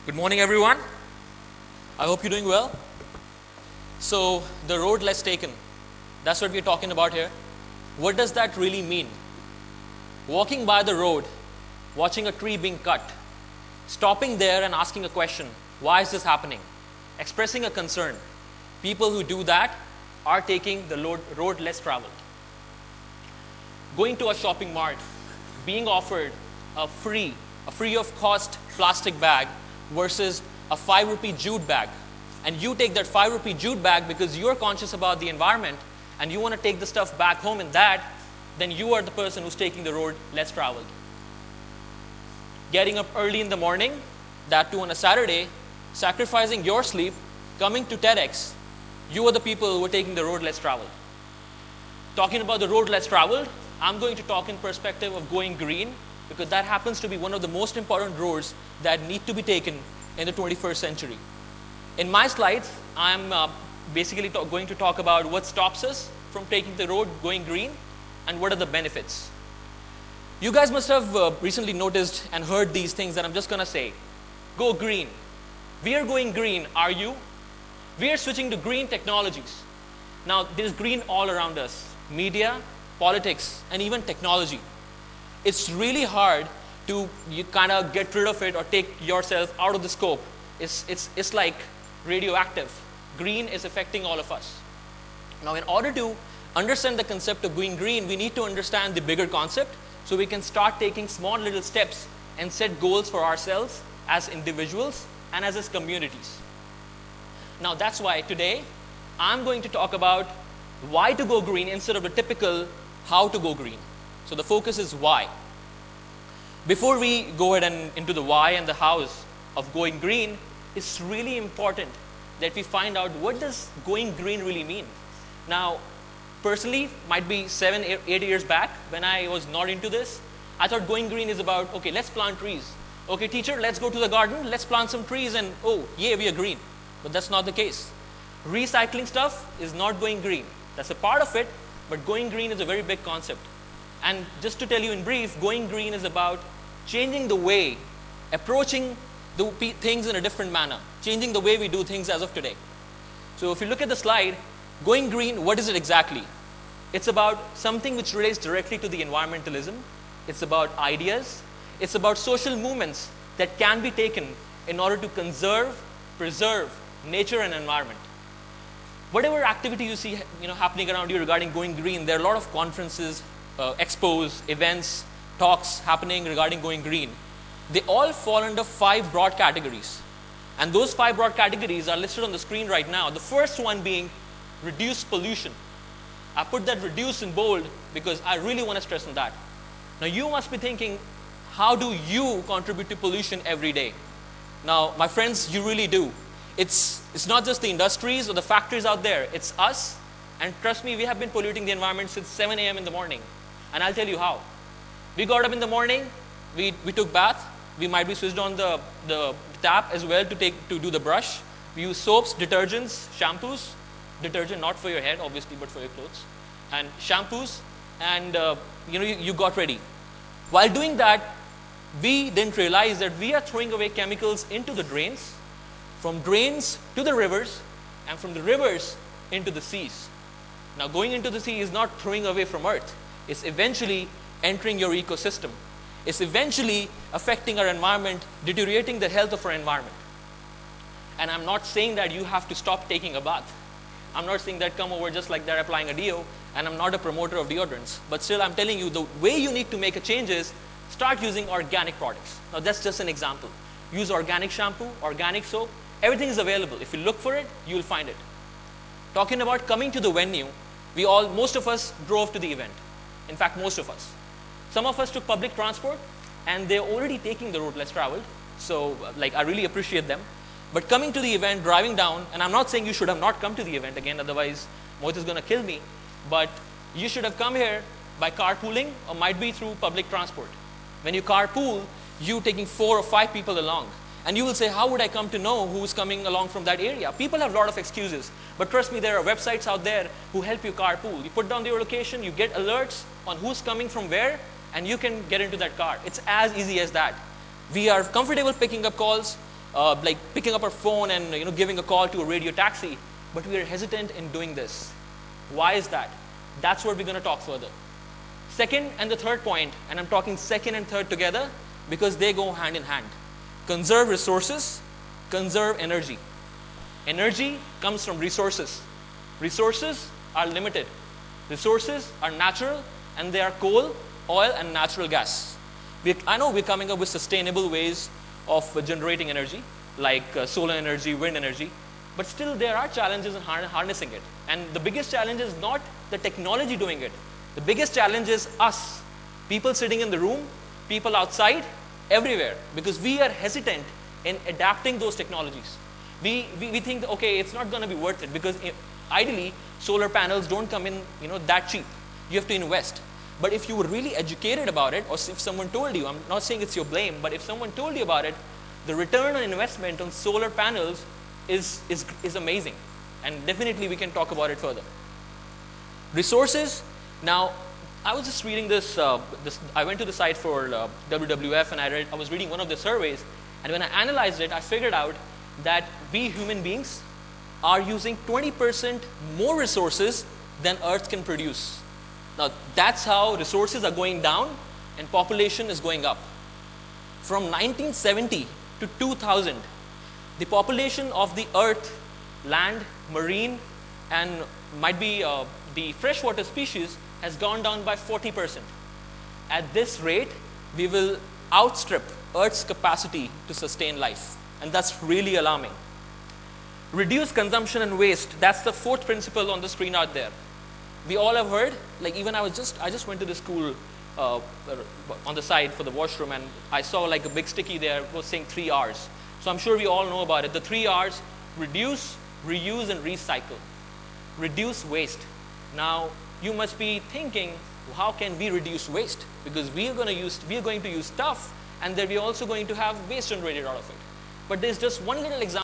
Good morning, everyone. I hope you're doing well. So, the road less taken, that's what we're talking about here. What does that really mean? Walking by the road, watching a tree being cut, stopping there and asking a question, why is this happening? Expressing a concern. People who do that are taking the road less traveled. Going to a shopping mart, being offered a free of cost plastic bag versus a 5 rupee jute bag. And you take that 5 rupee jute bag because you're conscious about the environment and you want to take the stuff back home in that, then you are the person who's taking the road less traveled. Getting up early in the morning, that too on a Saturday, sacrificing your sleep, coming to TEDx, you are the people who are taking the road less traveled. Talking about the road less traveled, I'm going to talk in perspective of going green, because that happens to be one of the most important roads that need to be taken in the 21st century. In my slides, I'm basically going to talk about what stops us from taking the road going green and what are the benefits. You guys must have recently noticed and heard these things that I'm just going to say. Go green. We are going green, are you? We are switching to green technologies. Now, there's green all around us. Media, politics, and even technology. It's really hard to kind of get rid of it or take yourself out of the scope. It's like radioactive. Green is affecting all of us. Now, in order to understand the concept of going green, we need to understand the bigger concept so we can start taking small little steps and set goals for ourselves as individuals and as communities. Now, that's why today I'm going to talk about why to go green instead of the typical how to go green. So the focus is why. Before we go ahead and into the why and the hows of going green, it's really important that we find out what does going green really mean. Now, personally, might be 7, 8 years back when I was not into this, I thought going green is about, okay, let's plant trees. Okay, teacher, let's go to the garden, let's plant some trees and oh, yeah, we are green. But that's not the case. Recycling stuff is not going green. That's a part of it, but going green is a very big concept. And just to tell you in brief, going green is about changing the way, approaching the things in a different manner, changing the way we do things as of today. So if you look at the slide, going green, what is it exactly? It's about something which relates directly to the environmentalism. It's about ideas. It's about social movements that can be taken in order to conserve, preserve nature and environment. Whatever activity you see happening around you regarding going green, there are a lot of conferences, expos, events, talks happening regarding going green. They all fall under 5 broad categories. And those 5 broad categories are listed on the screen right now. The first one being reduce pollution. I put that reduce in bold because I really want to stress on that. Now you must be thinking, how do you contribute to pollution every day? Now, my friends, you really do. It's not just the industries or the factories out there, it's us. And trust me, we have been polluting the environment since 7 a.m. in the morning. And I'll tell you how. We got up in the morning, we took bath, we might be switched on the tap as well to do the brush. We use soaps, detergents, shampoos, detergent not for your head obviously, but for your clothes, and shampoos, and you got ready. While doing that, we didn't realize that we are throwing away chemicals into the drains, from drains to the rivers, and from the rivers into the seas. Now, going into the sea is not throwing away from earth. It's eventually entering your ecosystem. It's eventually affecting our environment, deteriorating the health of our environment. And I'm not saying that you have to stop taking a bath. I'm not saying that come over just like that applying a deo, and I'm not a promoter of deodorants. But still, I'm telling you the way you need to make a change is start using organic products. Now, that's just an example. Use organic shampoo, organic soap. Everything is available. If you look for it, you'll find it. Talking about coming to the venue, most of us drove to the event. In fact, most of us. Some of us took public transport, and they're already taking the road less traveled. So, I really appreciate them. But coming to the event, driving down, and I'm not saying you should have not come to the event again, otherwise Mohit is going to kill me. But you should have come here by carpooling or might be through public transport. When you carpool, you taking 4 or 5 people along. And you will say, how would I come to know who's coming along from that area? People have a lot of excuses. But trust me, there are websites out there who help you carpool. You put down your location, you get alerts on who's coming from where, and you can get into that car. It's as easy as that. We are comfortable picking up calls. like picking up our phone and giving a call to a radio taxi, but we are hesitant in doing this. Why is that? That's what we're going to talk further. Second and the third point, and I'm talking second and third together because they go hand in hand. Conserve resources, conserve energy. Energy comes from resources. Resources are limited. Resources are natural, and they are coal, oil, and natural gas. I know we're coming up with sustainable ways of generating energy, like solar energy, wind energy, but still there are challenges in harnessing it. And the biggest challenge is not the technology doing it. The biggest challenge is us, people sitting in the room, people outside, everywhere, because we are hesitant in adapting those technologies. We think, okay, it's not going to be worth it, because ideally, solar panels don't come in that cheap. You have to invest. But if you were really educated about it, or if someone told you, I'm not saying it's your blame, but if someone told you about it, the return on investment on solar panels is amazing. And definitely we can talk about it further. Resources. Now, I was just reading this. I went to the site for WWF, and I was reading one of the surveys, and when I analyzed it, I figured out that we human beings are using 20% more resources than Earth can produce. Now, that's how resources are going down and population is going up. From 1970 to 2000, the population of the Earth, land, marine, and might be the freshwater species has gone down by 40%. At this rate, we will outstrip Earth's capacity to sustain life. And that's really alarming. Reduce consumption and waste. That's the fourth principle on the screen out there. We all have heard, like even I just went to the school on the side for the washroom, and I saw like a big sticky there was saying 3 R's. So I'm sure we all know about it. The 3 R's: reduce, reuse, and recycle. Reduce waste. Now you must be thinking, well, how can we reduce waste? Because we are going to use stuff, and then we're also going to have waste generated out of it. But there's just one little example